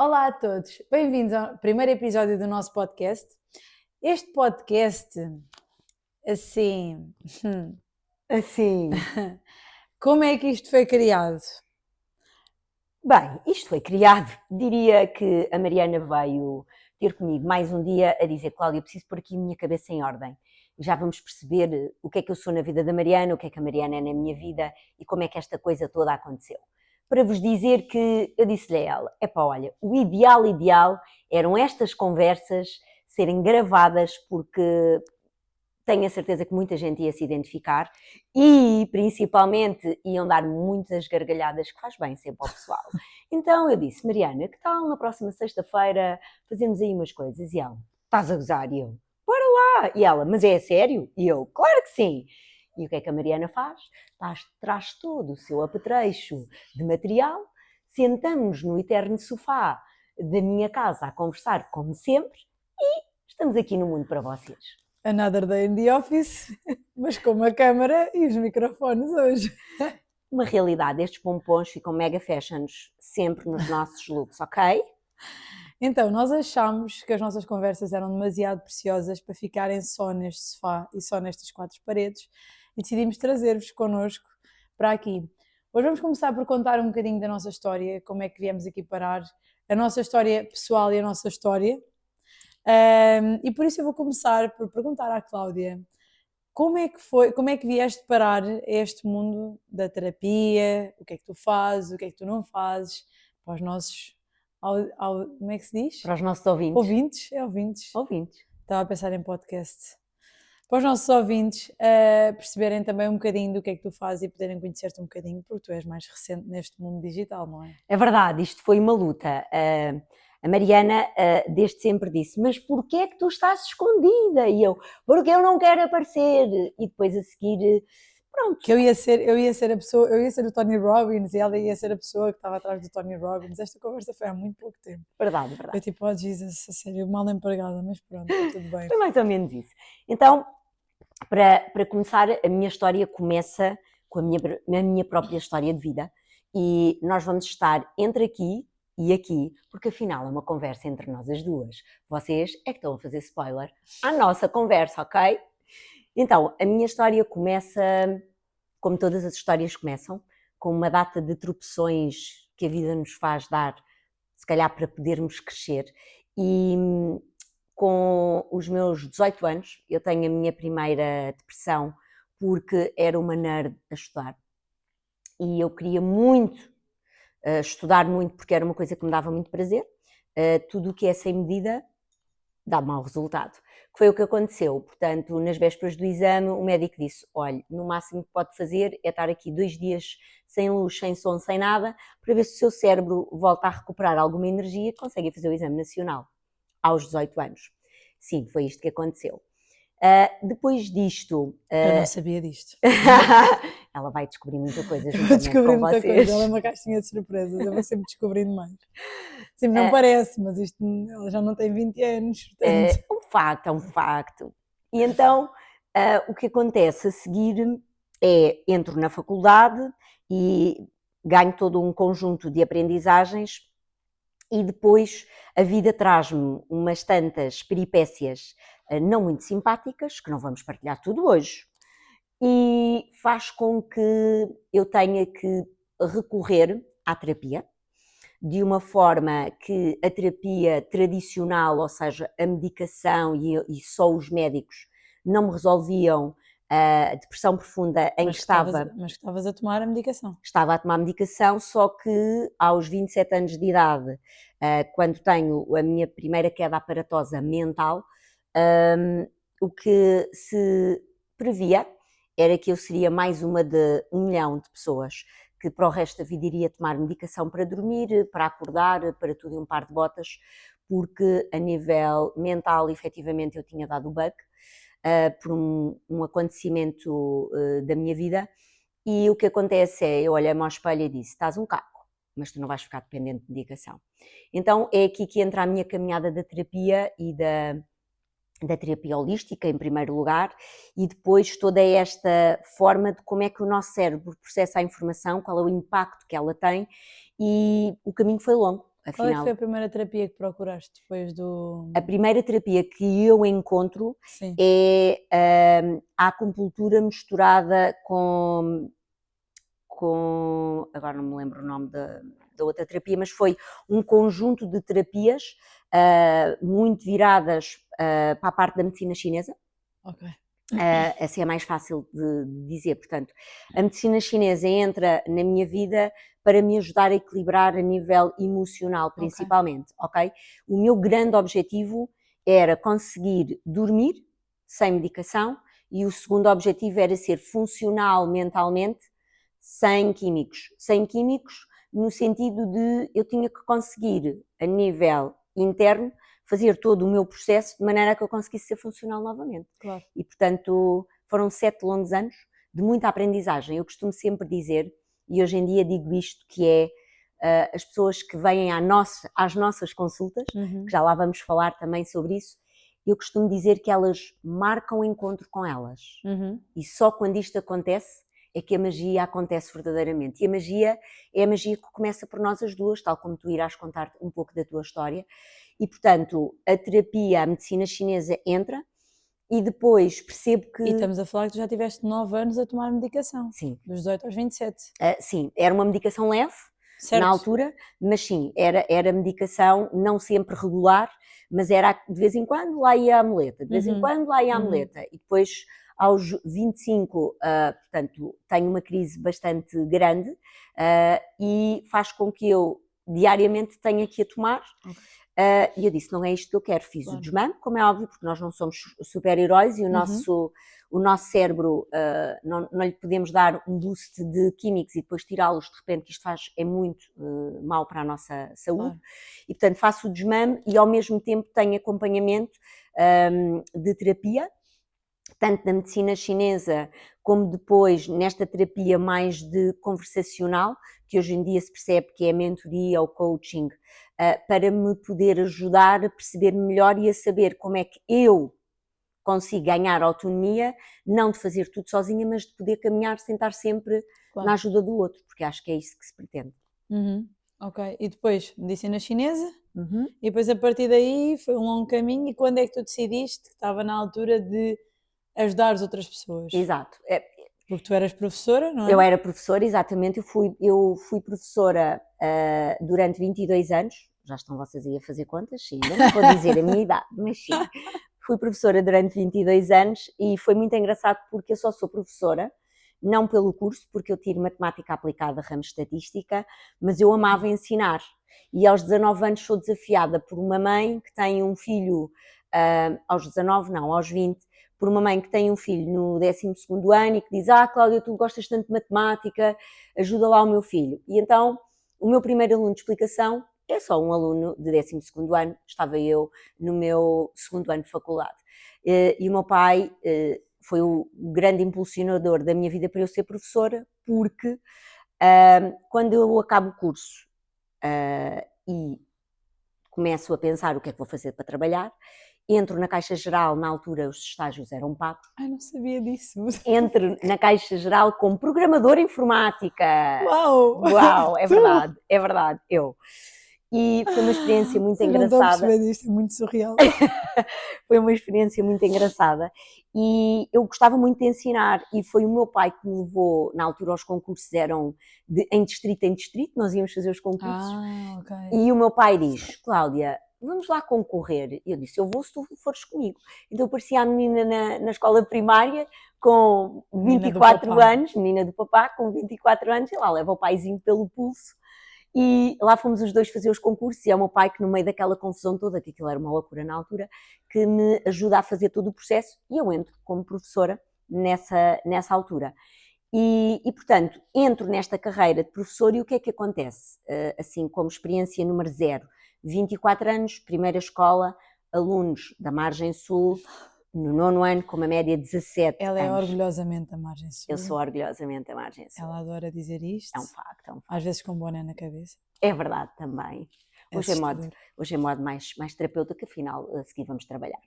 Olá a todos, bem-vindos ao primeiro episódio do nosso podcast. Este podcast, assim, Assim, como é que isto foi criado? bem, isto foi criado. Diria que a Mariana veio ter comigo mais um dia a dizer: Cláudia, preciso pôr aqui a minha cabeça em ordem. Já vamos perceber o que é que eu sou na vida da Mariana, o que é que a Mariana é na minha vida e como é que esta coisa toda aconteceu. Para vos dizer que eu disse-lhe a ela: epá, olha, o ideal eram estas conversas serem gravadas porque tenho a certeza que muita gente ia se identificar e, principalmente, iam dar muitas gargalhadas, que faz bem sempre ao pessoal. Então eu disse: Mariana, que tal na próxima sexta-feira fazermos aí umas coisas? E ela: estás a gozar? E eu: bora lá! E ela: mas é a sério? E eu: claro que sim! E o que é que a Mariana faz? Traz todo o seu apetrecho de material, sentamos no eterno sofá da minha casa a conversar, como sempre, e estamos aqui no mundo para vocês. Another day in the office, mas com uma câmara e os microfones hoje. Uma realidade, estes pompons ficam mega fashions sempre nos nossos looks, ok? Então, nós achámos que as nossas conversas eram demasiado preciosas para ficarem só neste sofá e só nestas quatro paredes e decidimos trazer-vos connosco para aqui. Hoje vamos começar por contar um bocadinho da nossa história, como é que viemos aqui parar, a nossa história pessoal e a nossa história. E por isso eu vou começar por perguntar à Cláudia como é que vieste parar a este mundo da terapia, o que é que tu fazes, o que é que tu não fazes, para os nossos, como é que se diz? Para os nossos ouvintes. Ouvintes? É ouvintes. Ouvintes. Estava a pensar em podcast. Para os nossos ouvintes perceberem também um bocadinho do que é que tu fazes e poderem conhecer-te um bocadinho, porque tu és mais recente neste mundo digital, não é? É verdade, isto foi uma luta. A Mariana desde sempre disse: mas porquê é que tu estás escondida? E eu: porque eu não quero aparecer. E depois a seguir, pronto. Que eu ia ser a pessoa, eu ia ser o Tony Robbins e ela ia ser a pessoa que estava atrás do Tony Robbins. Esta conversa foi há muito pouco tempo. Verdade, verdade. Eu tipo, oh Jesus, a sério, mal empregada, mas pronto, está tudo bem. Foi mais ou menos isso. Então, para começar, a minha história começa com a minha própria história de vida e nós vamos estar entre aqui e aqui, porque afinal é uma conversa entre nós as duas. Vocês é que estão a fazer spoiler à nossa conversa, ok? Então, a minha história começa, como todas as histórias começam, com uma data de tropeções que a vida nos faz dar, se calhar para podermos crescer. E com os meus 18 anos, eu tenho a minha primeira depressão porque era uma nerd a estudar. E eu queria muito estudar muito porque era uma coisa que me dava muito prazer. Tudo o que é sem medida dá mau resultado. Que foi o que aconteceu. Portanto, nas vésperas do exame, o médico disse: olha, no máximo que pode fazer é estar aqui 2 dias sem luz, sem som, sem nada, para ver se o seu cérebro volta a recuperar alguma energia e consegue fazer o exame nacional aos 18 anos. Sim, foi isto que aconteceu. Depois disto... Eu não sabia disto. Ela vai descobrir muita coisa Eu vou juntamente descobrir com muita vocês. coisa, ela é uma caixinha de surpresas, eu vou sempre descobrindo mais. Sempre não parece, mas isto, ela já não tem 20 anos, portanto... É um facto. E então, o que acontece a seguir é, entro na faculdade e ganho todo um conjunto de aprendizagens e depois a vida traz-me umas tantas peripécias não muito simpáticas, que não vamos partilhar tudo hoje, e faz com que eu tenha que recorrer à terapia, de uma forma que a terapia tradicional, ou seja, a medicação e só os médicos, não me resolviam a depressão profunda em que estava. Mas que estavas a tomar a medicação. Estava a tomar medicação, só que aos 27 anos de idade, quando tenho a minha primeira queda aparatosa mental, o que se previa era que eu seria mais uma de 1 milhão de pessoas que para o resto da vida iria tomar medicação para dormir, para acordar, para tudo e um par de botas, porque a nível mental, efetivamente, eu tinha dado o bug por um acontecimento da minha vida. E o que acontece é, eu olhei-me ao espelho e disse: estás um caco, mas tu não vais ficar dependente de medicação. Então é aqui que entra a minha caminhada da terapia e da terapia holística, em primeiro lugar, e depois toda esta forma de como é que o nosso cérebro processa a informação, qual é o impacto que ela tem, e o caminho foi longo. Qual é que afinal. foi a primeira terapia que procuraste depois do... A primeira terapia que eu encontro Sim, é a acupuntura misturada agora não me lembro o nome da outra terapia, mas foi um conjunto de terapias muito viradas para a parte da medicina chinesa. ok. Assim é mais fácil de dizer. Portanto, a medicina chinesa entra na minha vida para me ajudar a equilibrar a nível emocional, principalmente, ok? O meu grande objetivo era conseguir dormir sem medicação e o segundo objetivo era ser funcional mentalmente sem químicos. Sem químicos no sentido de eu tinha que conseguir, a nível interno, fazer todo o meu processo de maneira que eu conseguisse ser funcional novamente. Claro. E, portanto, foram 7 longos anos de muita aprendizagem. Eu costumo sempre dizer, e hoje em dia digo isto, que é as pessoas que vêm às nossas consultas, que já lá vamos falar também sobre isso, eu costumo dizer que elas marcam o encontro com elas. E só quando isto acontece é que a magia acontece verdadeiramente. E a magia é a magia que começa por nós as duas, tal como tu irás contar um pouco da tua história. E, portanto, a terapia, a medicina chinesa entra e depois percebo que... E estamos a falar que tu já tiveste 9 anos a tomar medicação. Sim. Dos 18 aos 27. Sim, era uma medicação leve, certo. Na altura, mas sim, era medicação não sempre regular, mas era de vez em quando lá ia a muleta, de vez em quando lá ia a muleta. E depois, aos 25, portanto, tenho uma crise bastante grande e faz com que eu diariamente tenha que a tomar. E eu disse, não é isto que eu quero. Fiz o desmame, como é óbvio, porque nós não somos super-heróis e o nosso cérebro, não lhe podemos dar um boost de químicos e depois tirá-los de repente, que isto é muito mau para a nossa saúde. E, portanto, faço o desmame e, ao mesmo tempo, tenho acompanhamento de terapia, tanto na medicina chinesa como depois nesta terapia mais de conversacional, que hoje em dia se percebe que é a mentoria ou coaching, para me poder ajudar a perceber melhor e a saber como é que eu consigo ganhar autonomia, não de fazer tudo sozinha, mas de poder caminhar sem estar sempre na ajuda do outro, porque acho que é isso que se pretende. Ok, e depois medicina chinesa, e depois a partir daí foi um longo caminho, e quando é que tu decidiste que estava na altura de ajudar as outras pessoas? Exato. Porque tu eras professora, não é? Eu era professora, exatamente, eu fui professora durante 22 anos, já estão vocês aí a fazer contas, sim, ainda não vou dizer a minha idade, mas sim. Fui professora durante 22 anos e foi muito engraçado porque eu só sou professora, não pelo curso, porque eu tiro matemática aplicada, ramo estatística, mas eu amava ensinar. E aos 19 anos sou desafiada por uma mãe que tem um filho, aos 19 não, aos 20, por uma mãe que tem um filho no 12º ano e que diz, Cláudia, tu gostas tanto de matemática, ajuda lá o meu filho. E então, o meu primeiro aluno de explicação é só um aluno de 12º ano, estava eu no meu 2º ano de faculdade. E o meu pai foi o grande impulsionador da minha vida para eu ser professora, porque quando eu acabo o curso e começo a pensar o que é que vou fazer para trabalhar, entro na Caixa Geral, na altura os estágios eram pagos. Não sabia disso. Entro na Caixa Geral como programadora informática. Uau! Uau, é verdade, eu. E foi uma experiência muito engraçada. Não estou a perceber disto, é muito surreal. Foi uma experiência muito engraçada e eu gostava muito de ensinar e foi o meu pai que me levou, na altura os concursos eram em distrito em distrito, nós íamos fazer os concursos e o meu pai diz, Cláudia, vamos lá concorrer. E eu disse, eu vou se tu fores comigo. Então eu parecia a menina na escola primária com 24 anos, menina do papá, com 24 anos, e lá leva o paizinho pelo pulso. E lá fomos os dois fazer os concursos e é o meu pai que no meio daquela confusão toda, que aquilo era uma loucura na altura, que me ajuda a fazer todo o processo e eu entro como professora nessa altura. E, portanto, entro nesta carreira de professor e o que é que acontece? Assim, como experiência número 0, 24 anos, primeira escola, alunos da Margem Sul, no 9º ano, com uma média de 17 Ela anos. é orgulhosamente a Margem Sul. Eu sou orgulhosamente a Margem Sul. Ela adora dizer isto. É um facto. Às vezes com boné na cabeça. É verdade também. Hoje é modo mais terapeuta, que afinal a seguir vamos trabalhar.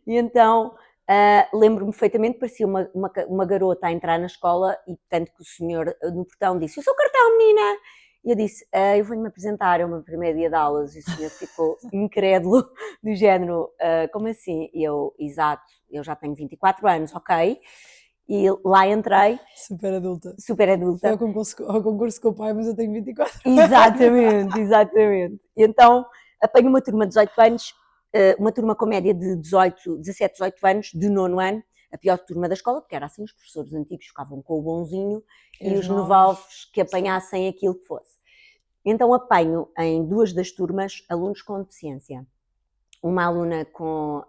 E então, lembro-me perfeitamente, parecia uma garota a entrar na escola e tanto que o senhor no portão disse, o seu cartão, menina? E eu disse, eu venho-me apresentar, é o meu primeiro dia de aulas. E o senhor ficou incrédulo, do género, como assim? E eu, exato, eu já tenho 24 anos, ok? E lá entrei, Super adulta. super Foi adulta. ao concurso com o pai, mas eu tenho 24. Exatamente, exatamente. E então apanho uma turma de 18 anos, uma turma com média de 17, 18 anos, de 9º ano, a pior turma da escola, porque era assim, os professores antigos ficavam com o bonzinho e os novos que apanhassem aquilo que fosse. Então apanho em 2 das turmas alunos com deficiência. Uma aluna com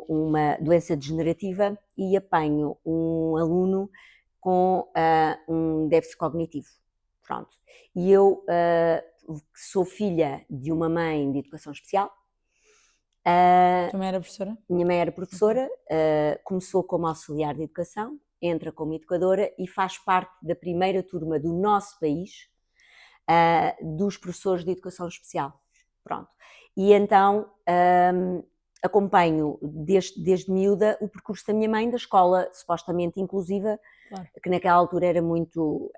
uma doença degenerativa e apanho um aluno com um déficit cognitivo. Pronto. E eu sou filha de uma mãe de educação especial. Tua mãe era professora? Minha mãe era professora, começou como auxiliar de educação, entra como educadora e faz parte da primeira turma do nosso país dos professores de educação especial. Pronto. E então acompanho desde miúda o percurso da minha mãe, da escola supostamente inclusiva, Claro. que naquela altura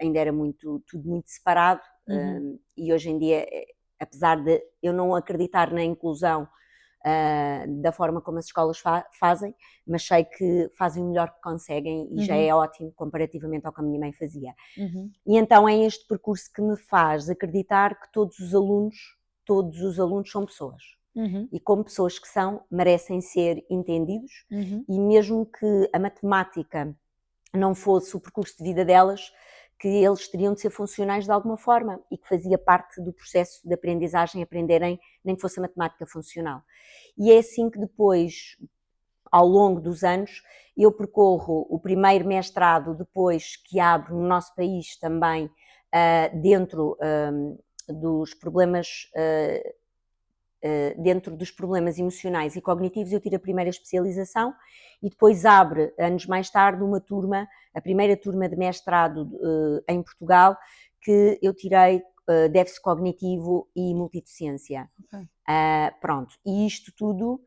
ainda era tudo muito separado, e hoje em dia, apesar de eu não acreditar na inclusão da forma como as escolas fazem, mas sei que fazem o melhor que conseguem e já é ótimo comparativamente ao que a minha mãe fazia. E então é este percurso que me faz acreditar que todos os alunos são pessoas. E como pessoas que são, merecem ser entendidos, e mesmo que a matemática não fosse o percurso de vida delas, que eles teriam de ser funcionais de alguma forma e que fazia parte do processo de aprendizagem, aprenderem, nem que fosse a matemática funcional. E é assim que depois, ao longo dos anos, eu percorro o primeiro mestrado depois que abro no nosso país também dentro dos problemas emocionais e cognitivos. Eu tiro a primeira especialização e depois abre, anos mais tarde, a primeira turma de mestrado em Portugal, que eu tirei déficit cognitivo e multideficiência. Pronto, e isto tudo,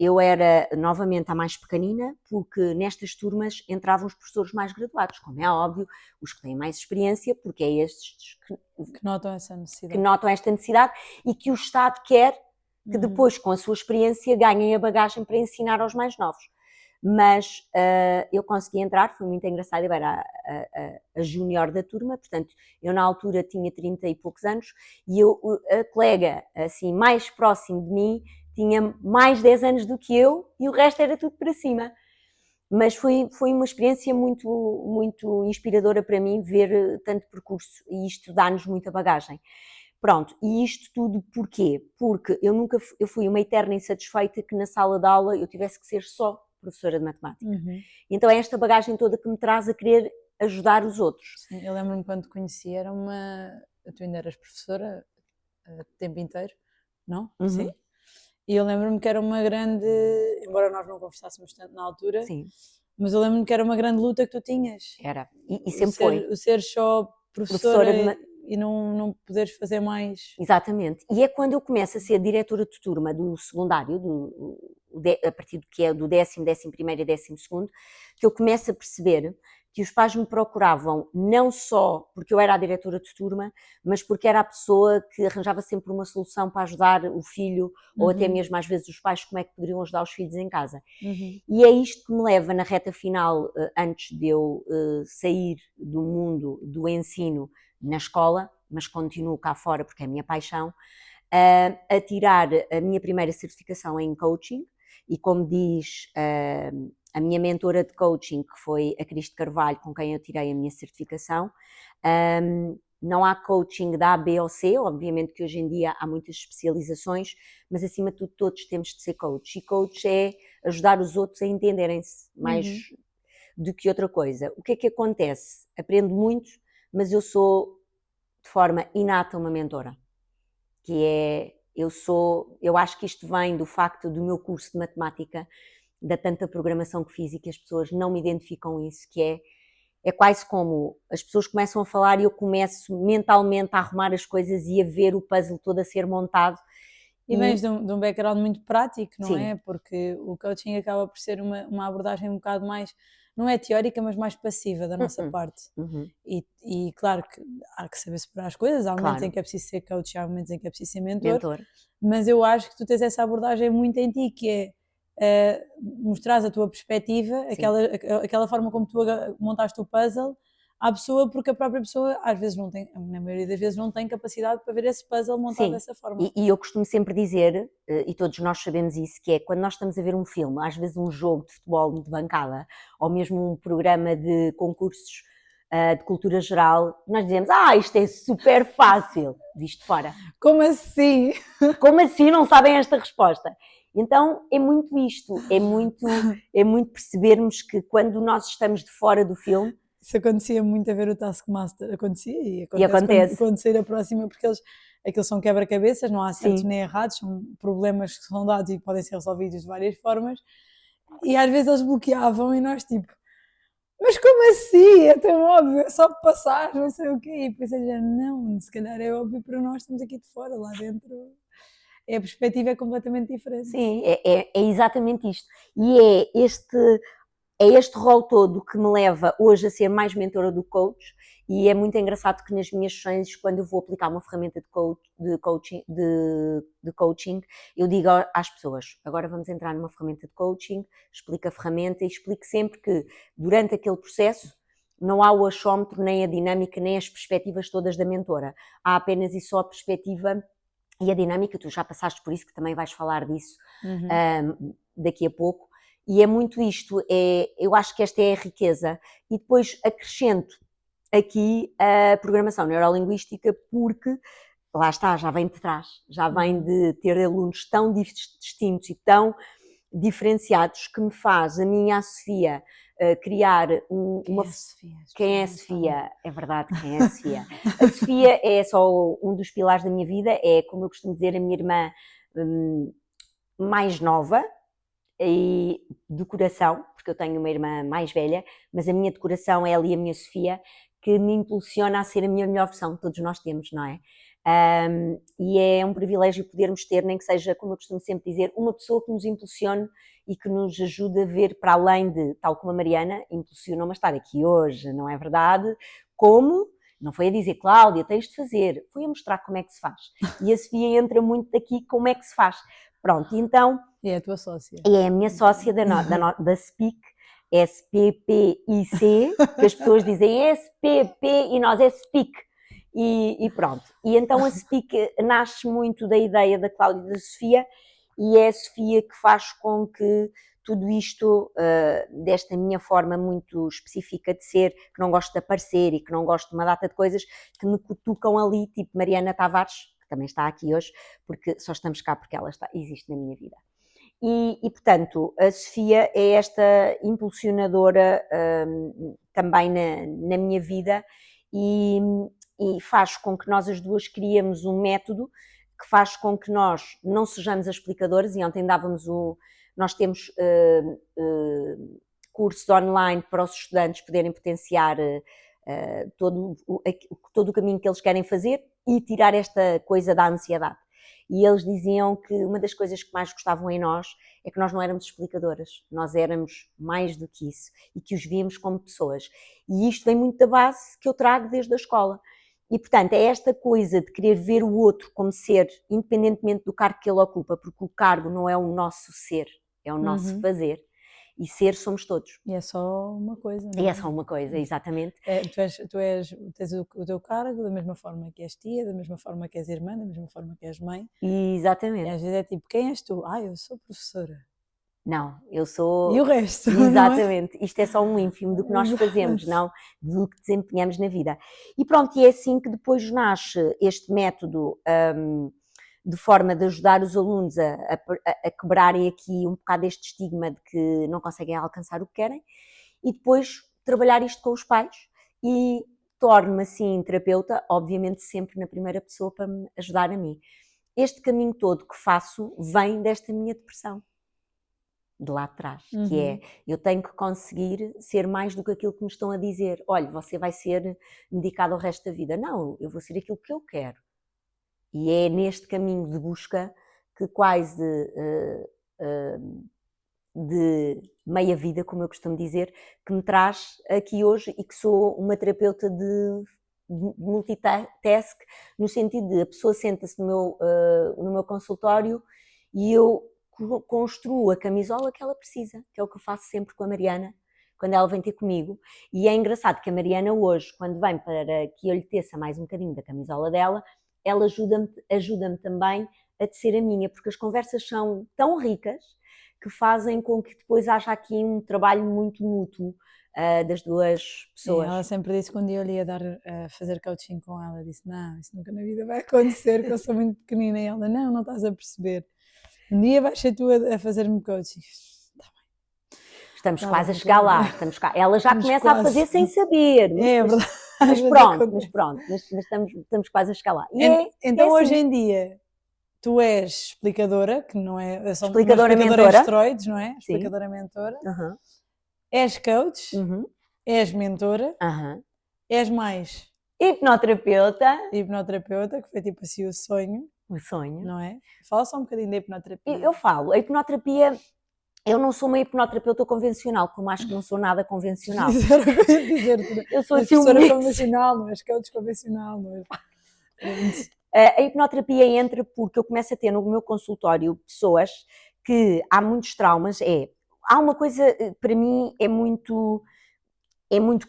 eu era novamente a mais pequenina, porque nestas turmas entravam os professores mais graduados, como é óbvio, os que têm mais experiência, porque é estes que notam essa necessidade. Que notam esta necessidade e que o Estado quer que depois, com a sua experiência, ganhem a bagagem para ensinar aos mais novos. Mas eu consegui entrar, foi muito engraçado, eu era a júnior da turma, portanto, eu na altura tinha 30 e poucos anos, e a colega assim, mais próximo de mim tinha mais 10 anos do que eu, e o resto era tudo para cima. Mas foi uma experiência muito, muito inspiradora para mim, ver tanto percurso, e isto dá-nos muita bagagem. Pronto, e isto tudo porquê? Porque eu fui uma eterna insatisfeita que na sala de aula eu tivesse que ser só professora de matemática. Então é esta bagagem toda que me traz a querer ajudar os outros. Sim, eu lembro-me quando te conheci, tu ainda eras professora o tempo inteiro, não? Sim. E eu lembro-me que era uma grande, embora nós não conversássemos tanto na altura, sim, mas eu lembro-me que era uma grande luta que tu tinhas. Era, e sempre foi. O ser só professora e não poderes fazer mais. Exatamente. E é quando eu começo a ser diretora de turma do secundário, a partir do que é do 10º, 11º e 12º, que eu começo a perceber que os pais me procuravam não só porque eu era a diretora de turma, mas porque era a pessoa que arranjava sempre uma solução para ajudar o filho, ou até mesmo às vezes os pais, como é que poderiam ajudar os filhos em casa. E é isto que me leva na reta final, antes de eu sair do mundo do ensino na escola, mas continuo cá fora porque é a minha paixão, a tirar a minha primeira certificação em coaching. E como diz a minha mentora de coaching, que foi a Cristo Carvalho, com quem eu tirei a minha certificação, não há coaching da A, B ou C, obviamente que hoje em dia há muitas especializações, mas acima de tudo todos temos de ser coach. E coach é ajudar os outros a entenderem-se mais do que outra coisa. O que é que acontece? Aprendo muito, mas eu sou de forma inata uma mentora, que é, eu acho que isto vem do facto do meu curso de matemática, da tanta programação que fiz e que as pessoas não me identificam isso, que é quase como as pessoas começam a falar e eu começo mentalmente a arrumar as coisas e a ver o puzzle todo a ser montado. E vens de um background muito prático, não Sim. é? Porque o coaching acaba por ser uma abordagem um bocado mais não é teórica, mas mais passiva da nossa parte. Uhum. E claro que há que saber separar as coisas, há momentos Claro. em que é preciso ser coach, há momentos em que é preciso ser mentor, Mentor. mas eu acho que tu tens essa abordagem muito em ti, que é mostrares a tua perspectiva, Sim. aquela forma como tu montaste o puzzle à pessoa, porque a própria pessoa às vezes não tem, na maioria das vezes não tem capacidade para ver esse puzzle montado Sim. dessa forma. E eu costumo sempre dizer, e todos nós sabemos isso, que é quando nós estamos a ver um filme, às vezes um jogo de futebol de bancada, ou mesmo um programa de concursos de cultura geral, nós dizemos, isto é super fácil, visto fora. Como assim? Como assim não sabem esta resposta? Então é muito isto, é muito percebermos que quando nós estamos de fora do filme. Isso acontecia muito a ver o Taskmaster, acontecia e acontece. acontecer a próxima, porque aqueles são quebra-cabeças, não há certos Sim. nem errados, são problemas que são dados e podem ser resolvidos de várias formas, e às vezes eles bloqueavam e nós tipo, mas como assim? É tão óbvio, é só passar, não sei o quê, e depois já não, se calhar é óbvio para nós, estamos aqui de fora, lá dentro a perspectiva é completamente diferente. Sim, é exatamente isto, e é este rol todo que me leva hoje a ser mais mentora do coach, e é muito engraçado que nas minhas sessões, quando eu vou aplicar uma ferramenta de coaching, eu digo às pessoas, agora vamos entrar numa ferramenta de coaching, explico a ferramenta e explico sempre que durante aquele processo não há o achómetro, nem a dinâmica, nem as perspectivas todas da mentora, há apenas e só a perspectiva e a dinâmica, tu já passaste por isso, que também vais falar disso daqui a pouco. E é muito isto, eu acho que esta é a riqueza. E depois acrescento aqui a programação neurolinguística, porque lá está, já vem de trás, já vem de ter alunos tão distintos e tão diferenciados que me faz a minha, a Sofia, criar uma... Quem é a Sofia? É verdade, quem é a Sofia? A Sofia é só um dos pilares da minha vida, é, como eu costumo dizer, a minha irmã mais nova, e de coração, porque eu tenho uma irmã mais velha, mas a minha de coração é ela e a minha Sofia, que me impulsiona a ser a minha melhor versão, todos nós temos, não é? E é um privilégio podermos ter, nem que seja, como eu costumo sempre dizer, uma pessoa que nos impulsione e que nos ajude a ver para além de, tal como a Mariana impulsionou-me a estar aqui hoje, não é verdade? Como? Não foi a dizer, Cláudia, tens de fazer, foi a mostrar como é que se faz. E a Sofia entra muito daqui, como é que se faz. Pronto, então... E é a tua sócia. E é a minha sócia da SPIC, SPPIC, que as pessoas dizem SPP e nós é SPIC. E pronto. E então a SPIC nasce muito da ideia da Cláudia e da Sofia, e é a Sofia que faz com que tudo isto, desta minha forma muito específica de ser, que não gosto de aparecer e que não gosto de uma data de coisas, que me cutucam ali, tipo Mariana Tavares, que também está aqui hoje, porque só estamos cá porque ela existe na minha vida. E, portanto, a Sofia é esta impulsionadora também na minha vida e faz com que nós as duas criemos um método que faz com que nós não sejamos as explicadoras, e ontem nós temos cursos online para os estudantes poderem potenciar todo o caminho que eles querem fazer e tirar esta coisa da ansiedade. E eles diziam que uma das coisas que mais gostavam em nós é que nós não éramos explicadoras, nós éramos mais do que isso e que os víamos como pessoas. E isto vem muito da base que eu trago desde a escola. E, portanto, é esta coisa de querer ver o outro como ser, independentemente do cargo que ele ocupa, porque o cargo não é o nosso ser, é o nosso fazer. E ser somos todos. E é só uma coisa, não é? E é só uma coisa, exatamente. Tens o teu cargo da mesma forma que és tia, da mesma forma que és irmã, da mesma forma que és mãe. Exatamente. E às vezes é tipo, quem és tu? Eu sou professora. Não, eu sou... E o resto? Exatamente. Isto é só um ínfimo do que nós fazemos, não do que desempenhamos na vida. E pronto, e é assim que depois nasce este método de forma de ajudar os alunos a quebrarem aqui um bocado este estigma de que não conseguem alcançar o que querem, e depois trabalhar isto com os pais e torno-me assim terapeuta, obviamente sempre na primeira pessoa para me ajudar a mim. Este caminho todo que faço vem desta minha depressão, de lá de trás, que é, eu tenho que conseguir ser mais do que aquilo que me estão a dizer. Olha, você vai ser dedicado ao resto da vida. Não, eu vou ser aquilo que eu quero. E é neste caminho de busca que quase de meia vida, como eu costumo dizer, que me traz aqui hoje e que sou uma terapeuta de multitask, no sentido de a pessoa senta-se no meu consultório e eu construo a camisola que ela precisa, que é o que eu faço sempre com a Mariana, quando ela vem ter comigo. E é engraçado que a Mariana hoje, quando vem para que eu lhe teça mais um bocadinho da camisola dela, ela ajuda-me também a tecer a minha, porque as conversas são tão ricas que fazem com que depois haja aqui um trabalho muito mútuo das duas pessoas. Ela sempre disse que um dia eu lhe ia fazer coaching com ela, disse, não, isso nunca na vida vai acontecer, que eu sou muito pequenina, e ela, não estás a perceber, um dia vais ser tu a fazer-me coaching. Estamos quase a chegar lá, ela já Estamos começa quase. a fazer sem saber, É verdade. mas pronto, mas estamos quase a chegar lá. Então assim. hoje em dia tu és explicadora, que não é só explicadora mentora em esteroides, não é? Sim. Explicadora mentora. Uhum. És coach, és mentora, és mais hipnoterapeuta, que foi tipo assim o sonho. O sonho. Não é? Fala só um bocadinho da hipnoterapia. Eu falo, a hipnoterapia, eu não sou uma hipnoterapeuta convencional, como acho que não sou nada convencional. Eu sou assim uma convencional, não és coach convencional, não é? A hipnoterapia entra porque eu começo a ter no meu consultório pessoas que há muitos traumas. Há uma coisa, para mim, é muito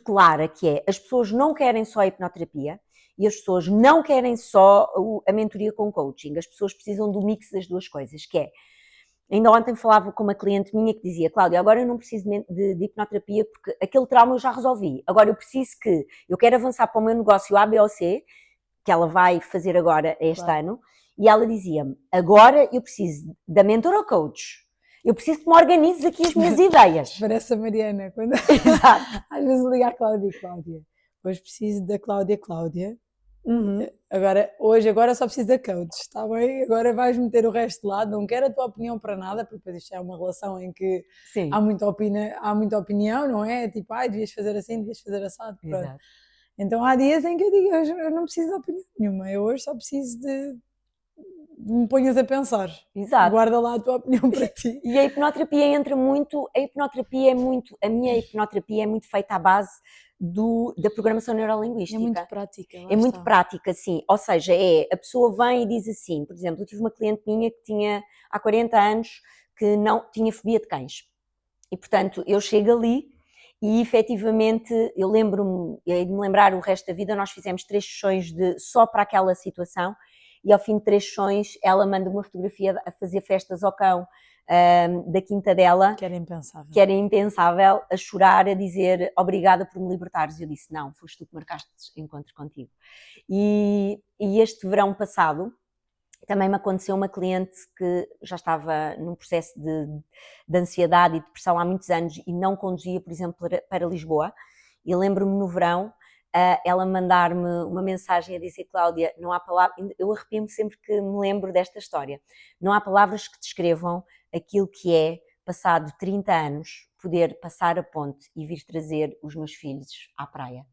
clara, que é, as pessoas não querem só a hipnoterapia e as pessoas não querem só a mentoria com coaching. As pessoas precisam do mix das duas coisas, que é, ainda ontem falava com uma cliente minha que dizia, Cláudia, agora eu não preciso de hipnoterapia porque aquele trauma eu já resolvi. Agora eu quero avançar para o meu negócio A, B ou C, que ela vai fazer agora este ano, e ela dizia-me, agora eu preciso da mentora ou coach. Eu preciso que me organizes aqui as minhas ideias. Parece a Mariana, quando Exato. Às vezes liga a Cláudia. Hoje preciso da Cláudia. Agora só preciso da coach, está bem? Agora vais meter o resto de lado, não quero a tua opinião para nada, porque depois isto é uma relação em que há muita opinião, não é? Tipo, devias fazer assim, devias fazer assado. Pronto. Então há dias em que eu digo, eu não preciso de opinião nenhuma, eu hoje só preciso de me ponhas a pensar. Exato. Guarda lá a tua opinião para ti. E a hipnoterapia entra muito, a minha hipnoterapia é muito feita à base da programação neurolinguística. É muito prática. É muito prática, sim. Ou seja, a pessoa vem e diz assim, por exemplo, eu tive uma cliente minha que tinha há 40 anos que não tinha fobia de cães. E, portanto, eu chego ali e, efetivamente, eu lembro-me, de me lembrar o resto da vida, nós fizemos 3 sessões só para aquela situação. E ao fim de 3 sessões, ela manda uma fotografia a fazer festas ao cão da quinta dela. Que era impensável. Que era impensável, a chorar, a dizer obrigada por me libertares. E eu disse, não, foste tu que marcaste encontro contigo. E este verão passado, também me aconteceu uma cliente que já estava num processo de ansiedade e depressão há muitos anos e não conduzia, por exemplo, para Lisboa. E lembro-me no verão, ela mandar-me uma mensagem a dizer, Cláudia, não há palavras, eu arrepio-me sempre que me lembro desta história, não há palavras que descrevam aquilo que é, passado 30 anos, poder passar a ponte e vir trazer os meus filhos à praia,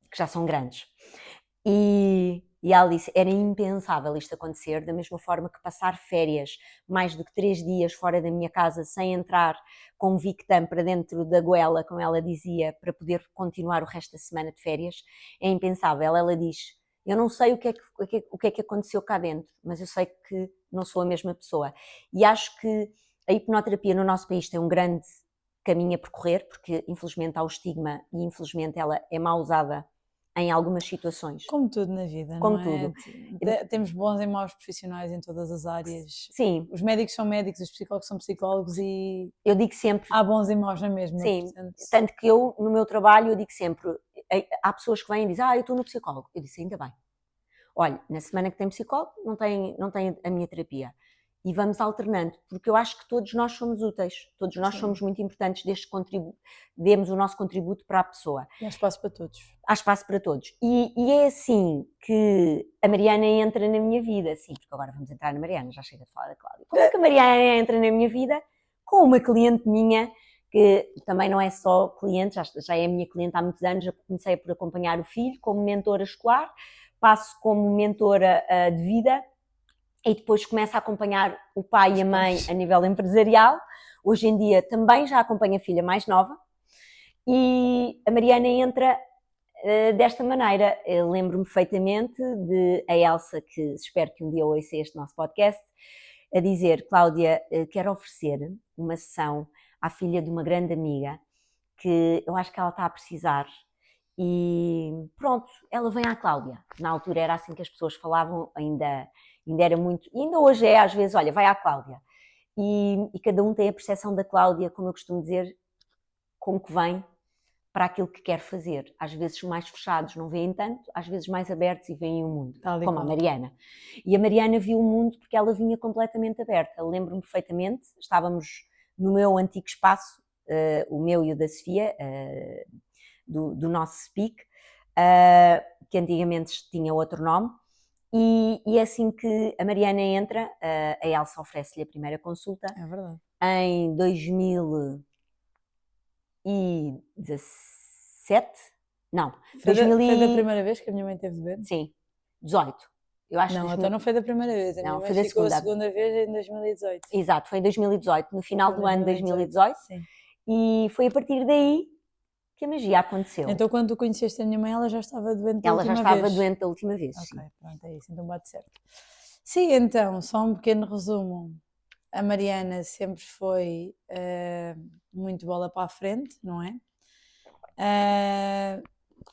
que já são grandes. E ela disse, era impensável isto acontecer, da mesma forma que passar férias mais do que 3 dias fora da minha casa sem entrar com Victam para dentro da goela, como ela dizia, para poder continuar o resto da semana de férias, é impensável. Ela diz, eu não sei o que é que aconteceu cá dentro, mas eu sei que não sou a mesma pessoa. E acho que a hipnoterapia no nosso país tem um grande caminho a percorrer, porque infelizmente há o estigma e infelizmente ela é mal usada em algumas situações. Como tudo na vida, como não é? Tudo. Temos bons e maus profissionais em todas as áreas. Sim. Os médicos são médicos, os psicólogos são psicólogos e... Eu digo sempre... Há bons e maus na mesma. Sim, portanto... tanto que eu, no meu trabalho, eu digo sempre... Há pessoas que vêm e dizem, eu estou no psicólogo. Eu disse, ainda bem. Olha, na semana que tem psicólogo, não tem a minha terapia. E vamos alternando, porque eu acho que todos nós somos úteis, todos nós somos muito importantes, demos o nosso contributo para a pessoa. E há espaço para todos. Há espaço para todos. E é assim que a Mariana entra na minha vida, sim, porque agora vamos entrar na Mariana, já chega de falar da Cláudia. Como é que a Mariana entra na minha vida? Com uma cliente minha, que também não é só cliente, já é a minha cliente há muitos anos, já comecei por acompanhar o filho como mentora escolar, passo como mentora de vida, e depois começa a acompanhar o pai e a mãe a nível empresarial. hoje em dia também já acompanha a filha mais nova, e a Mariana entra desta maneira. Eu lembro-me perfeitamente de a Elsa, que espero que um dia ouça este nosso podcast, a dizer: Cláudia, quero oferecer uma sessão à filha de uma grande amiga, que eu acho que ela está a precisar. E pronto, ela vem à Cláudia. Na altura era assim que as pessoas falavam, ainda era muito, e ainda hoje é às vezes, olha, vai à Cláudia. E cada um tem a percepção da Cláudia, como eu costumo dizer, como que vem para aquilo que quer fazer. Às vezes mais fechados não veem tanto, às vezes mais abertos e veem o mundo, como a Mariana. E a Mariana viu o mundo porque ela vinha completamente aberta. Lembro-me perfeitamente, estávamos no meu antigo espaço, o meu e o da Sofia, do nosso Speak, que antigamente tinha outro nome, e é assim que a Mariana entra, a Elsa oferece-lhe a primeira consulta. É verdade. Em 2017? Não. Foi da primeira vez que a minha mãe teve doente? Sim, 18. Eu acho não, então não foi da primeira vez. A minha mãe ficou a segunda vez em 2018. Exato, foi em 2018, no final do ano de 2018. Sim. E foi a partir daí que a magia aconteceu. Então, quando tu conheceste a minha mãe, ela já estava doente da última vez? Ela já estava doente da última vez, Ok, sim. Pronto, é isso, então bate certo. Sim, então, só um pequeno resumo. A Mariana sempre foi muito bola para a frente, não é?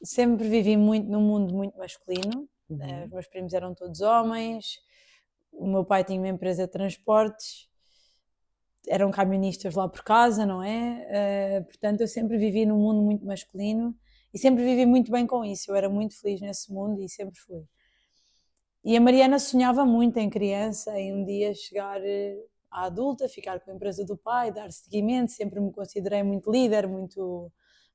Sempre vivi muito num mundo muito masculino. Os meus primos eram todos homens, o meu pai tinha uma empresa de transportes, eram camionistas lá por casa, não é? Portanto, eu sempre vivi num mundo muito masculino e sempre vivi muito bem com isso. Eu era muito feliz nesse mundo e sempre fui. E a Mariana sonhava muito em criança, em um dia chegar à adulta, ficar com a empresa do pai, dar seguimento. Sempre me considerei muito líder, muito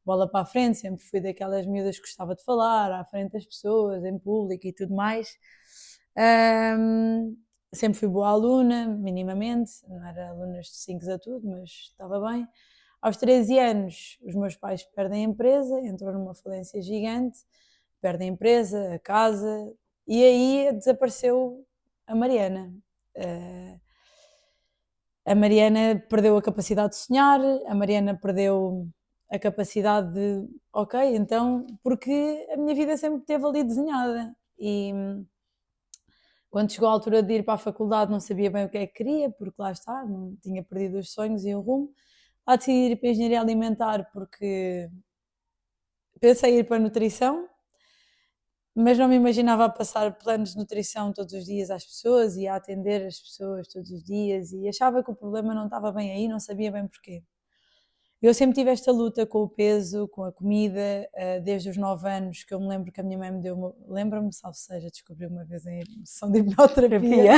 bola para a frente, sempre fui daquelas miúdas que gostava de falar à frente das pessoas, em público e tudo mais. Sempre fui boa aluna, minimamente, não era aluna de 5 a tudo, mas estava bem. Aos 13 anos, os meus pais perdem a empresa, entrou numa falência gigante, perdem a empresa, a casa, e aí desapareceu a Mariana. A Mariana perdeu a capacidade de sonhar, a Mariana perdeu a capacidade de, ok, então, porque a minha vida sempre esteve ali desenhada. E quando chegou a altura de ir para a faculdade não sabia bem o que é que queria, porque lá está, não tinha perdido os sonhos e o rumo. Lá decidi ir para a engenharia alimentar porque pensei em ir para a nutrição, mas não me imaginava a passar planos de nutrição todos os dias às pessoas e a atender as pessoas todos os dias, e achava que o problema não estava bem aí, não sabia bem porquê. Eu sempre tive esta luta com o peso, com a comida, desde os 9 anos, que eu me lembro que a minha mãe me deu lembra-me, salvo seja, descobri uma vez em sessão de hipnoterapia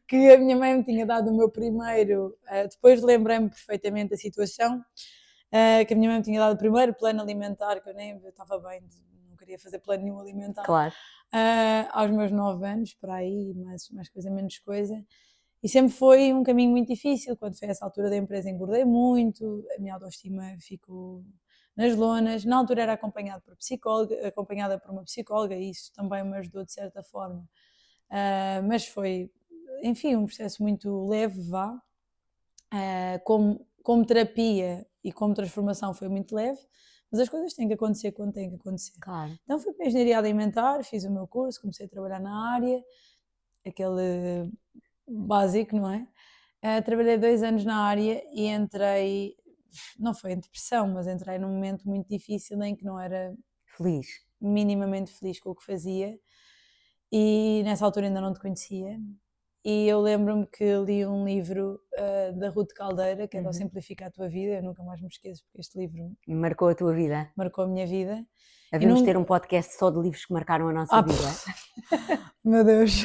que a minha mãe me tinha dado o meu primeiro, depois lembrei-me perfeitamente da situação, que a minha mãe me tinha dado o primeiro plano alimentar, que eu estava bem, não queria fazer plano nenhum alimentar, claro. Aos meus 9 anos, para aí, mais coisa, menos coisa. E sempre foi um caminho muito difícil. Quando foi essa altura da empresa engordei muito, a minha autoestima ficou nas lonas. Na altura era acompanhada por uma psicóloga, e isso também me ajudou de certa forma. Mas foi, enfim, um processo muito leve, vá. Como terapia e como transformação foi muito leve, mas as coisas têm que acontecer quando têm que acontecer. Claro. Então fui para a engenharia alimentar, fiz o meu curso, comecei a trabalhar na área, aquele básico, não é? Trabalhei 2 anos na área e entrei, não foi em depressão, mas entrei num momento muito difícil em que não era minimamente feliz com o que fazia, e nessa altura ainda não te conhecia. E eu lembro-me que li um livro da Ruth Caldeira, que era o Simplifica a Tua Vida. Eu nunca mais me esqueço, porque este livro marcou a tua vida. Marcou a minha vida. Devemos ter um podcast só de livros que marcaram a nossa vida. Meu Deus!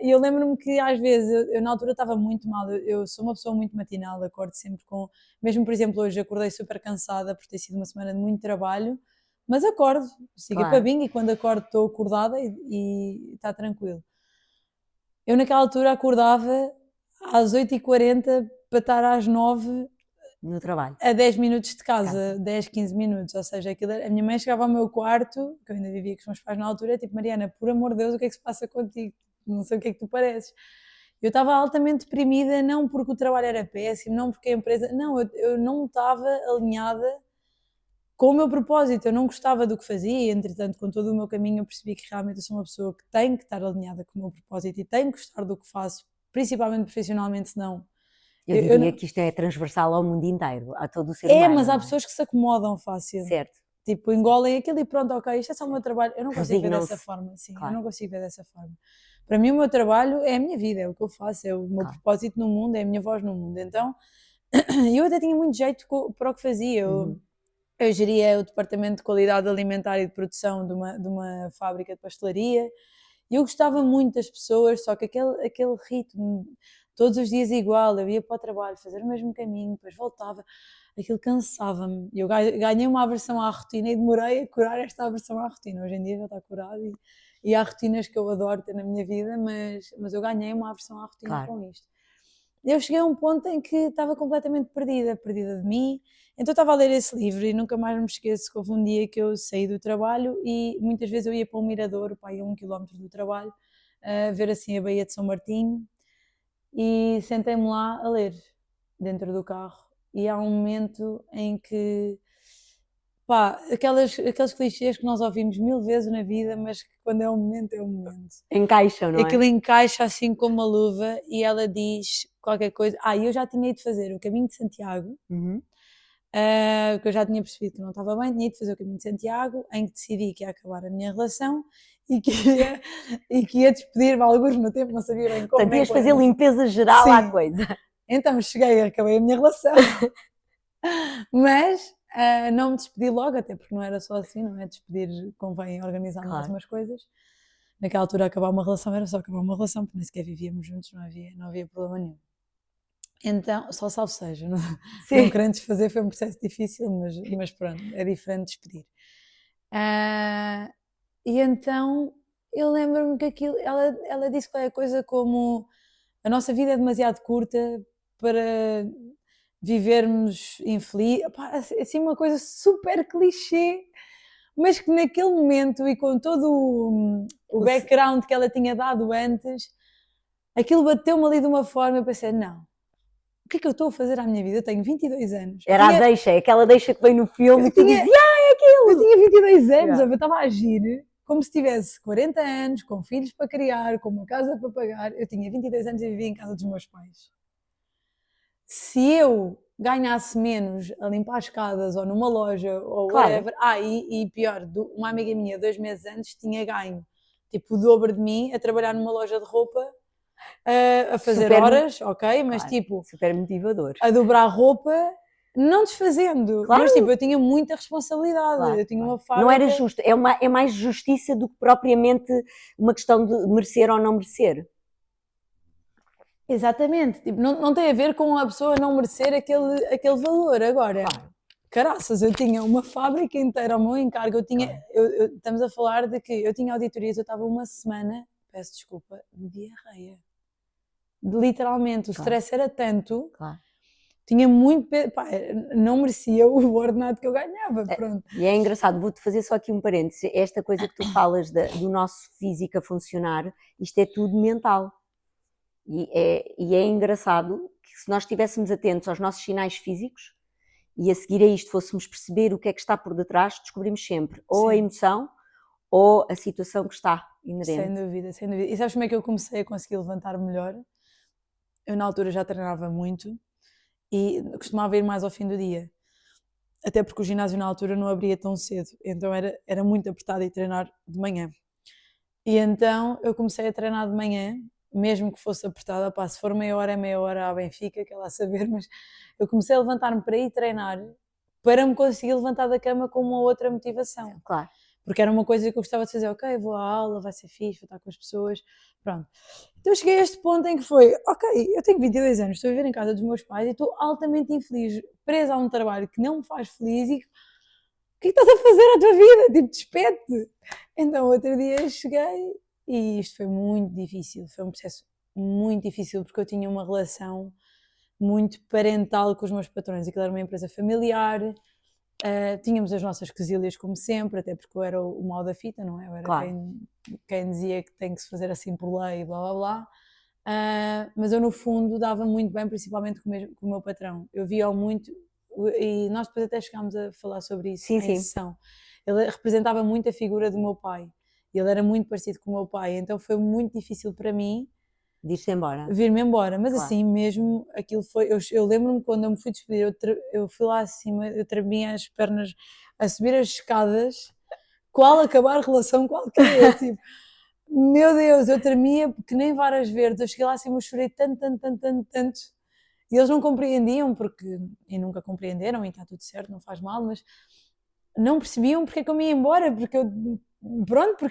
E eu lembro-me que às vezes, eu na altura estava muito mal. Eu sou uma pessoa muito matinal, acordo sempre com... Mesmo, por exemplo, hoje acordei super cansada por ter sido uma semana de muito trabalho, mas acordo, siga para bingo, e quando acordo estou acordada e está tranquilo. Eu naquela altura acordava às 8h40 para estar às 9 no trabalho, a 10 minutos de casa, 10, 15 minutos, ou seja, a minha mãe chegava ao meu quarto, que eu ainda vivia com os meus pais na altura, tipo, Mariana, por amor de Deus, o que é que se passa contigo? Não sei o que é que tu pareces. Eu estava altamente deprimida, não porque o trabalho era péssimo, não porque a empresa. Não, eu não estava alinhada com o meu propósito, eu não gostava do que fazia, e, entretanto, com todo o meu caminho, eu percebi que realmente eu sou uma pessoa que tem que estar alinhada com o meu propósito e tem que gostar do que faço, principalmente profissionalmente, senão. Eu diria que isto é transversal ao mundo inteiro, a todo o ser humano. Mas há pessoas que se acomodam fácil. Certo. Tipo, engolem aquilo e pronto, ok, isto é só o meu trabalho. Eu não consigo ver dessa forma, sim, claro. eu não consigo ver dessa forma. Para mim o meu trabalho é a minha vida, é o que eu faço, é o meu propósito no mundo, é a minha voz no mundo. Então, eu até tinha muito jeito para o que fazia. Eu geria o departamento de qualidade alimentar e de produção de uma fábrica de pastelaria. E eu gostava muito das pessoas, só que aquele ritmo, todos os dias igual, eu ia para o trabalho, fazer o mesmo caminho, depois voltava, aquilo cansava-me. Eu ganhei uma aversão à rotina e demorei a curar esta aversão à rotina. Hoje em dia já está curado e há rotinas que eu adoro ter na minha vida, mas eu ganhei uma aversão à rotina com isto. Eu cheguei a um ponto em que estava completamente perdida de mim. Então eu estava a ler esse livro e nunca mais me esqueço que houve um dia que eu saí do trabalho e muitas vezes eu ia para um mirador, para aí a 1 km do trabalho, a ver assim a Baía de São Martinho, e sentei-me lá a ler, dentro do carro. E há um momento em que, pá, aqueles clichês que nós ouvimos 1000 vezes na vida, mas que quando é o momento, é o momento. Encaixam, não é? Aquilo encaixa assim como uma luva e ela diz qualquer coisa. Eu já tinha ido fazer o caminho de Santiago, que eu já tinha percebido que não estava bem, tinha ido fazer o caminho de Santiago, em que decidi que ia acabar a minha relação e que ia despedir-me alguns no tempo, não sabia bem como. Portanto, ias fazer limpeza geral à coisa. Então cheguei, acabei a minha relação, mas não me despedi logo, até porque não era só assim, não é? Despedir convém organizar mais umas coisas. Naquela altura acabar uma relação era só acabar uma relação, porque nem sequer vivíamos juntos, não havia problema nenhum. Então, só salvo seja, não querendo desfazer foi um processo difícil, mas pronto, é diferente despedir. E então eu lembro-me que aquilo, ela disse qualquer coisa como a nossa vida é demasiado curta para vivermos infelizes, assim uma coisa super clichê, mas que naquele momento e com todo o background que ela tinha dado antes, aquilo bateu-me ali de uma forma, eu pensei, não, o que é que eu estou a fazer à minha vida? Eu tenho 22 anos. Era a deixa, aquela deixa que vem no filme e tu dizes, é aquilo! Eu tinha 22 anos, eu estava a agir como se tivesse 40 anos, com filhos para criar, com uma casa para pagar. Eu tinha 22 anos e vivia em casa dos meus pais. Se eu ganhasse menos a limpar escadas ou numa loja ou whatever, e pior, uma amiga minha 2 meses antes tinha ganho tipo o dobro de mim a trabalhar numa loja de roupa, a fazer horas, ok, mas tipo super motivador, a dobrar roupa, não desfazendo, mas tipo eu tinha muita responsabilidade, eu tinha uma fábrica. Não era justo, é mais justiça do que propriamente uma questão de merecer ou não merecer. Exatamente, tipo, não tem a ver com a pessoa não merecer aquele valor. Agora, caraças, eu tinha uma fábrica inteira ao meu encargo, estamos a falar de que eu tinha auditorias, eu estava uma semana, peço desculpa, de diarreia. Literalmente, o stress era tanto, tinha muito, não merecia o ordenado que eu ganhava, pronto. E é engraçado, vou-te fazer só aqui um parêntese, esta coisa que tu falas do nosso físico a funcionar, isto é tudo mental. E é engraçado que se nós estivéssemos atentos aos nossos sinais físicos e a seguir a isto fôssemos perceber o que é que está por detrás, descobrimos sempre ou a emoção ou a situação que está inerente. Sem dúvida, sem dúvida. E sabes como é que eu comecei a conseguir levantar melhor? Eu na altura já treinava muito e costumava ir mais ao fim do dia. Até porque o ginásio na altura não abria tão cedo, então era muito apertado e treinar de manhã. E então eu comecei a treinar de manhã, mesmo que fosse apertada, se for meia hora é meia hora à Benfica, que é lá saber, mas eu comecei a levantar-me para ir treinar, para me conseguir levantar da cama com uma outra motivação. Claro. Porque era uma coisa que eu gostava de fazer, ok, vou à aula, vai ser fixe, vou estar com as pessoas, pronto. Então eu cheguei a este ponto em que foi, ok, eu tenho 22 anos, estou a viver em casa dos meus pais e estou altamente infeliz, presa a um trabalho que não me faz feliz e o que é que estás a fazer à tua vida? Tipo, despede-te. Então, outro dia cheguei e isto foi muito difícil, foi um processo muito difícil porque eu tinha uma relação muito parental com os meus patrões, aquilo era uma empresa familiar, tínhamos as nossas quesilhas como sempre, até porque eu era o mal da fita, não é? Eu era quem dizia que tem que se fazer assim por lei, blá blá blá. Mas eu no fundo dava muito bem, principalmente com o meu patrão. Eu via-o muito, e nós depois até chegámos a falar sobre isso Sim, em sim. sessão. Ele representava muito a figura do meu pai. Ele era muito parecido com o meu pai, então foi muito difícil para mim De ir-se embora. vir-me embora. Mas Claro. assim mesmo, aquilo foi. Eu lembro-me quando eu me fui despedir, eu fui lá acima, eu tremia as pernas a subir as escadas, qual acabar a relação qualquer. Tipo, meu Deus, eu tremia que nem varas verdes. Eu cheguei lá acima, eu chorei tanto, tanto, tanto, tanto, tanto. E eles não compreendiam, e nunca compreenderam, e está tudo certo, não faz mal, mas não percebiam porque é que eu me ia embora, porque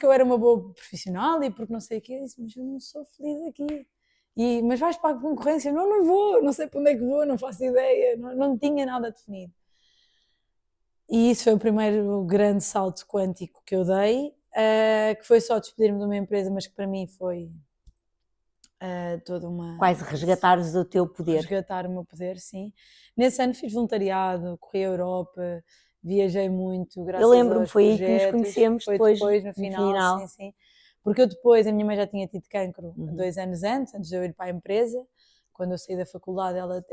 eu era uma boa profissional e porque não sei o quê. Eu disse, mas eu não sou feliz aqui. Mas vais para a concorrência? Não, não vou, não sei para onde é que vou, não faço ideia, não tinha nada definido. E isso foi o primeiro grande salto quântico que eu dei, que foi só despedir-me de uma empresa, mas que para mim foi toda uma... Quase resgatares o teu poder. Resgatar o meu poder, sim. Nesse ano fiz voluntariado, corri a Europa, viajei muito, graças Eu lembro-me, aos foi aí que nos projetos. conhecemos, Foi depois, no final, sim, sim. Porque eu depois, a minha mãe já tinha tido cancro 2 anos antes de eu ir para a empresa. Quando eu saí da faculdade, ela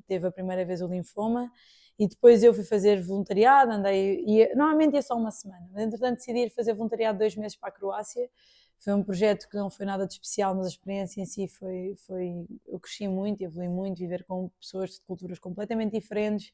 teve a primeira vez o linfoma. E depois eu fui fazer voluntariado, normalmente ia só uma semana, mas entretanto decidi ir fazer voluntariado 2 meses para a Croácia. Foi um projeto que não foi nada de especial, mas a experiência em si eu cresci muito, evolui muito, viver com pessoas de culturas completamente diferentes,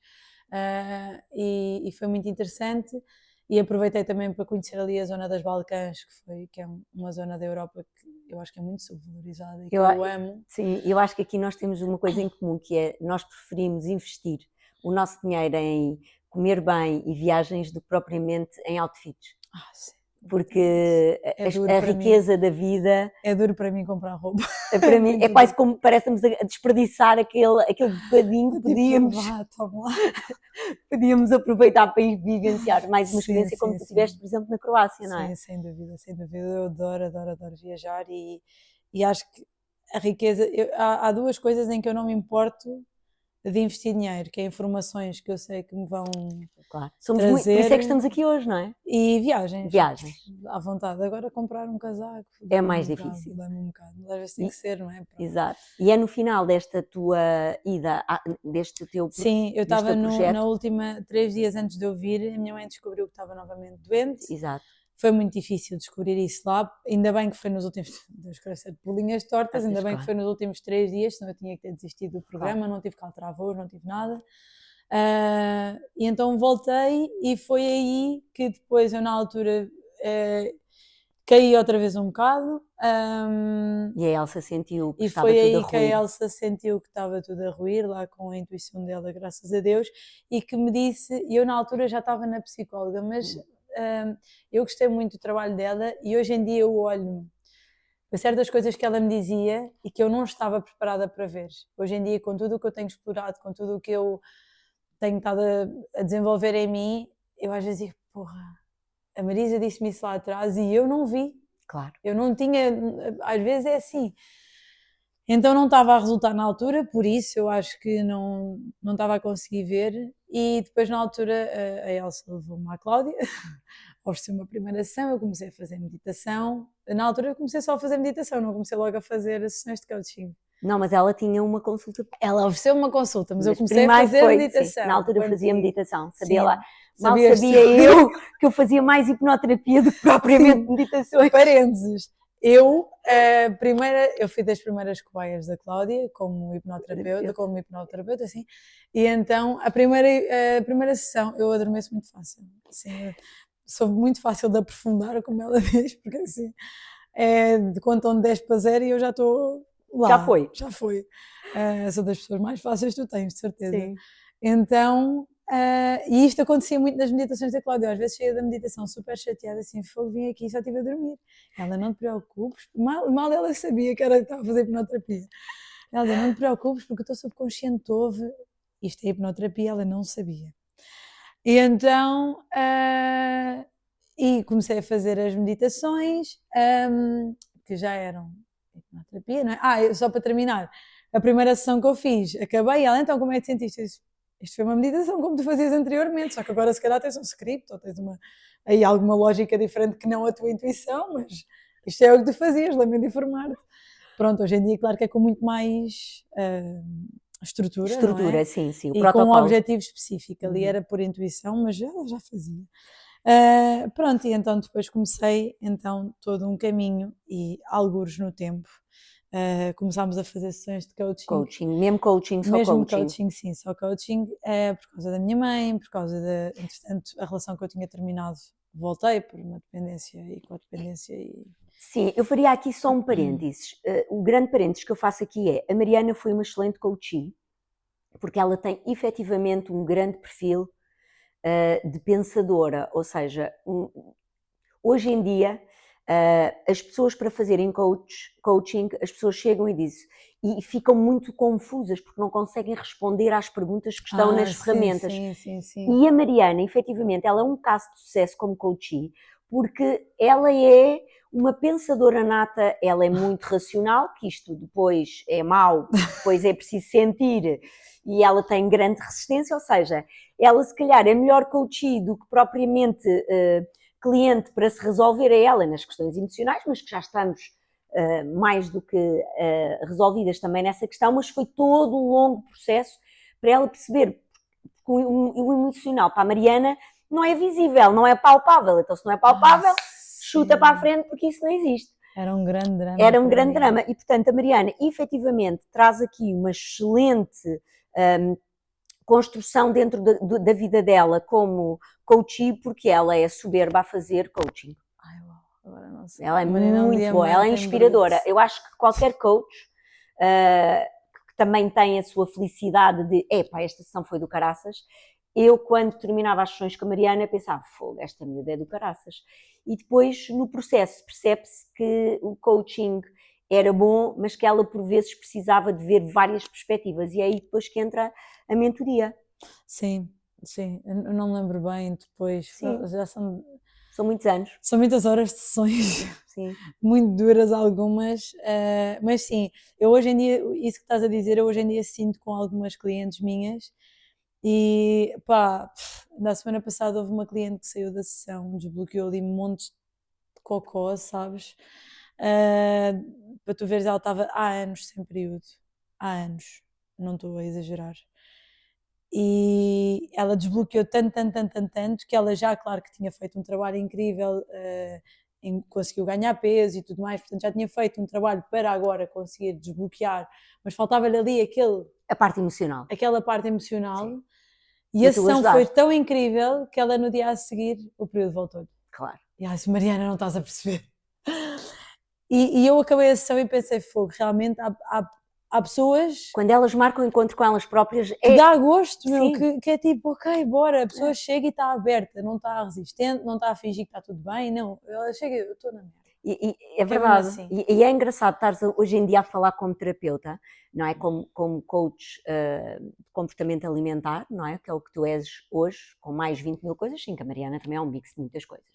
e foi muito interessante. E aproveitei também para conhecer ali a zona das Balcãs, que é uma zona da Europa que eu acho que é muito subvalorizada e que eu amo. Sim, eu acho que aqui nós temos uma coisa em comum, que é nós preferimos investir o nosso dinheiro em comer bem e viagens do que propriamente em outfits. Sim. Porque a riqueza da vida... É duro para mim comprar roupa. Para mim é quase como parece-nos a desperdiçar aquele bocadinho que podíamos aproveitar para ir vivenciar mais uma experiência como tu tiveste, por exemplo, na Croácia, não é? Sim, sem dúvida, sem dúvida. Eu adoro viajar e acho que a riqueza... Há 2 coisas em que eu não me importo de investir dinheiro, que é informações que eu sei que me vão trazer. Por isso é que estamos aqui hoje, não é? E viagens. Viagens. À vontade. Agora comprar um casaco é mais difícil. Dá-me um bocado. Às vezes tem que ser, não é? Exato. E é no final desta tua ida, deste teu projeto? Sim, eu estava na última, 3 dias antes de eu vir, a minha mãe descobriu que estava novamente doente. Exato. Foi muito difícil descobrir isso lá, ainda bem que foi nos últimos, Deus queira ser de bolinhas tortas, ainda bem que foi nos últimos 3 dias, senão eu tinha que ter desistido do programa, não tive que alterar voos, não tive nada. E então voltei e foi aí que depois eu na altura caí outra vez um bocado. E a Elsa sentiu que estava tudo a ruir. E foi aí que a Elsa sentiu que estava tudo a ruir, lá com a intuição dela, graças a Deus, e que me disse, e eu na altura já estava na psicóloga, mas... eu gostei muito do trabalho dela e hoje em dia eu olho para certas coisas que ela me dizia e que eu não estava preparada para ver. Hoje em dia, com tudo o que eu tenho explorado, com tudo o que eu tenho estado a desenvolver em mim, eu às vezes digo, porra, a Marisa disse-me isso lá atrás e eu não vi. Claro. Eu não tinha, às vezes é assim. Então não estava a resultar na altura, por isso eu acho que não estava a conseguir ver. E depois na altura a Elsa levou-me à Cláudia, ofereceu uma primeira sessão, eu comecei a fazer meditação. Na altura eu comecei só a fazer meditação, não comecei logo a fazer as sessões de coaching. Não, mas ela tinha uma consulta. Ela ofereceu uma consulta, mas eu comecei a fazer meditação. Sim, na altura eu fazia meditação, sabia sim, lá. Mal sabia eu que eu fazia mais hipnoterapia do que propriamente meditações. Parênteses. Eu fui das primeiras cobaias da Cláudia como hipnoterapeuta, assim, e então a primeira sessão eu adormeço muito fácil, assim, sou muito fácil de aprofundar, como ela diz, porque assim, de contam de 10 para 0 e eu já estou lá. Já foi. Sou das pessoas mais fáceis que tu tens, de certeza. Sim. Então... e isto acontecia muito nas meditações da Cláudia. Às vezes saía da meditação super chateada, assim, vim aqui e só estive a dormir. Ela, não te preocupes, mal ela sabia que estava a fazer hipnoterapia. Ela dizia, não te preocupes porque o teu subconsciente ouve, isto é hipnoterapia, ela não sabia. E então, e comecei a fazer as meditações, que já eram hipnoterapia, não é? Só para terminar, a primeira sessão que eu fiz, acabei, ela, então como é que te sentiste? Isto foi uma meditação como tu fazias anteriormente, só que agora se calhar tens um script ou tens aí alguma lógica diferente que não a tua intuição, mas isto é o que tu fazias, lamento informar-te. Pronto, hoje em dia, claro que é com muito mais estrutura, não é? Estrutura, sim, sim, o E com um protocolo. objetivo específico. Ali Uhum. era por intuição, mas ela já fazia. Pronto, e então depois comecei então todo um caminho e algures no tempo. Começámos a fazer sessões de coaching. Coaching, mesmo coaching, só Mesmo coaching. coaching, sim, só coaching, por causa da minha mãe, por causa de, entretanto, a relação que eu tinha terminado, voltei por uma dependência e codependência e... Sim, eu faria aqui só um parênteses. O grande parênteses que eu faço aqui é, a Mariana foi uma excelente coachee, porque ela tem efetivamente um grande perfil de pensadora, ou seja, hoje em dia as pessoas para fazerem coaching, as pessoas chegam e dizem, e ficam muito confusas porque não conseguem responder às perguntas que estão nas ferramentas. Sim. E a Mariana, efetivamente, ela é um caso de sucesso como coachee, porque ela é uma pensadora nata, ela é muito racional, que isto depois é mau, depois é preciso sentir, e ela tem grande resistência, ou seja, ela se calhar é melhor coachee do que propriamente cliente para se resolver a ela nas questões emocionais, mas que já estamos mais do que resolvidas também nessa questão, mas foi todo um longo processo para ela perceber que o emocional para a Mariana não é visível, não é palpável, então se não é palpável, chuta para a frente porque isso não existe. Era um grande drama. Era um grande drama e, portanto, a Mariana efetivamente traz aqui uma excelente construção dentro da vida dela como coachee, porque ela é soberba a fazer coaching. Ai, agora não sei. Ela é muito boa, ela é inspiradora. Eu acho que qualquer coach que também tem a sua felicidade de, epá, esta sessão foi do caraças, eu quando terminava as sessões com a Mariana pensava, fogo, esta miúda é do caraças. E depois no processo percebe-se que o coaching era bom, mas que ela por vezes precisava de ver várias perspectivas, e é aí depois que entra a mentoria. Sim, eu não me lembro bem depois, já são muitos anos. São muitas horas de sessões, sim. Muito duras algumas, mas sim, eu hoje em dia, isso que estás a dizer, eu hoje em dia sinto com algumas clientes minhas e pá, na semana passada houve uma cliente que saiu da sessão, desbloqueou ali montes de cocó, sabes? Para tu veres, ela estava há anos sem período, há anos, não estou a exagerar. E ela desbloqueou tanto que ela já, claro que tinha feito um trabalho incrível, conseguiu ganhar peso e tudo mais, portanto já tinha feito um trabalho para agora conseguir desbloquear, mas faltava-lhe ali a parte emocional. Aquela parte emocional. Sim. E a sessão foi tão incrível que ela no dia a seguir, o período voltou. Claro. E ela disse, Mariana, não estás a perceber. E eu acabei a sessão e pensei, fogo, realmente há pessoas... Quando elas marcam o encontro com elas próprias... Que dá gosto, meu, que é tipo, ok, bora, a pessoa É. chega e está aberta, não está resistente, não está a fingir que está tudo bem, não, ela chega, eu estou na merda. E é verdade, assim. e é engraçado estar hoje em dia a falar como terapeuta, não é? Como coach de comportamento alimentar, não é? Que é o que tu és hoje, com mais 20 mil coisas, sim, que a Mariana também é um mix de muitas coisas.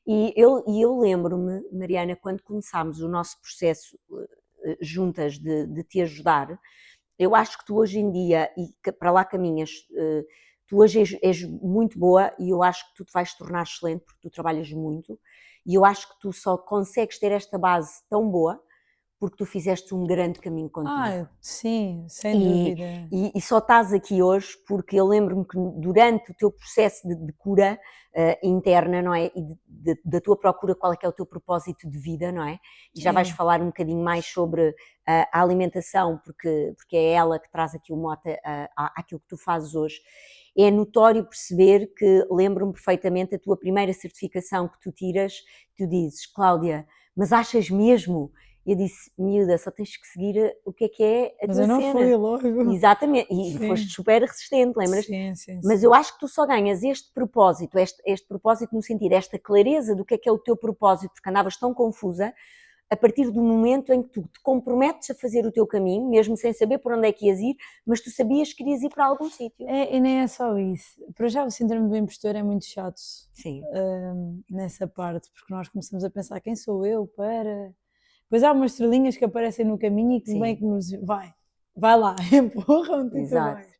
E eu lembro-me, Mariana, quando começámos o nosso processo juntas de te ajudar, eu acho que tu hoje em dia, e para lá caminhas, tu hoje és muito boa e eu acho que tu te vais tornar excelente porque tu trabalhas muito. E eu acho que tu só consegues ter esta base tão boa porque tu fizeste um grande caminho contigo. Sim, sem dúvida. E só estás aqui hoje porque eu lembro-me que durante o teu processo de cura interna, não é? E da tua procura, qual é que é o teu propósito de vida, não é? E já vais falar um bocadinho mais sobre a alimentação, porque é ela que traz aqui o mote àquilo que tu fazes hoje. É notório perceber que, lembro-me perfeitamente, a tua primeira certificação que tu tiras, tu dizes, Cláudia, mas achas mesmo? Eu disse, miúda, só tens que seguir o que é a mas tua cena. Mas eu não fui logo. Exatamente, e foste super resistente, lembras? Sim. Mas eu acho que tu só ganhas este propósito, este propósito no sentido, esta clareza do que é o teu propósito, porque andavas tão confusa, a partir do momento em que tu te comprometes a fazer o teu caminho, mesmo sem saber por onde é que ias ir, mas tu sabias que querias ir para algum sítio. E nem é só isso. Para já o síndrome do impostor é muito chato. Sim. Nessa parte, porque nós começamos a pensar quem sou eu para... Depois há umas estrelinhas que aparecem no caminho e que bem que nos... Vai lá, empurram-te e tu vais.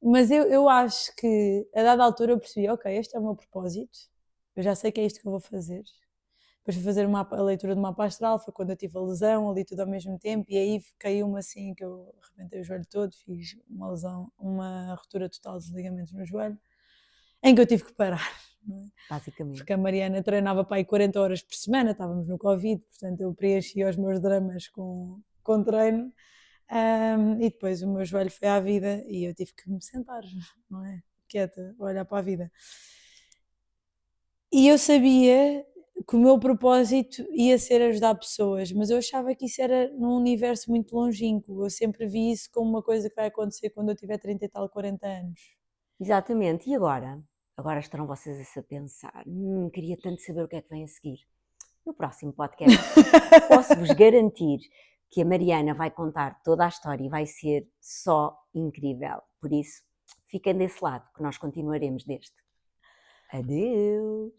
Mas eu acho que a dada altura eu percebi, ok, este é o meu propósito, eu já sei que é isto que eu vou fazer. depois fui fazer a leitura de mapa astral, foi quando eu tive a lesão, ali tudo ao mesmo tempo, e aí caiu-me assim, que eu arrebentei o joelho todo, fiz uma lesão, uma ruptura total dos ligamentos no joelho, em que eu tive que parar, não é? Basicamente. Porque a Mariana treinava para aí 40 horas por semana, estávamos no Covid, portanto eu preenchia os meus dramas com treino, e depois o meu joelho foi à vida e eu tive que me sentar, não é? Quieta, olhar para a vida. E eu sabia que o meu propósito ia ser ajudar pessoas, mas eu achava que isso era num universo muito longínquo. Eu sempre vi isso como uma coisa que vai acontecer quando eu tiver 30 e tal, 40 anos. Exatamente. E agora? Agora estarão vocês a pensar, queria tanto saber o que é que vem a seguir. No próximo podcast, posso-vos garantir que a Mariana vai contar toda a história e vai ser só incrível. Por isso, fiquem desse lado, que nós continuaremos deste. Adeus!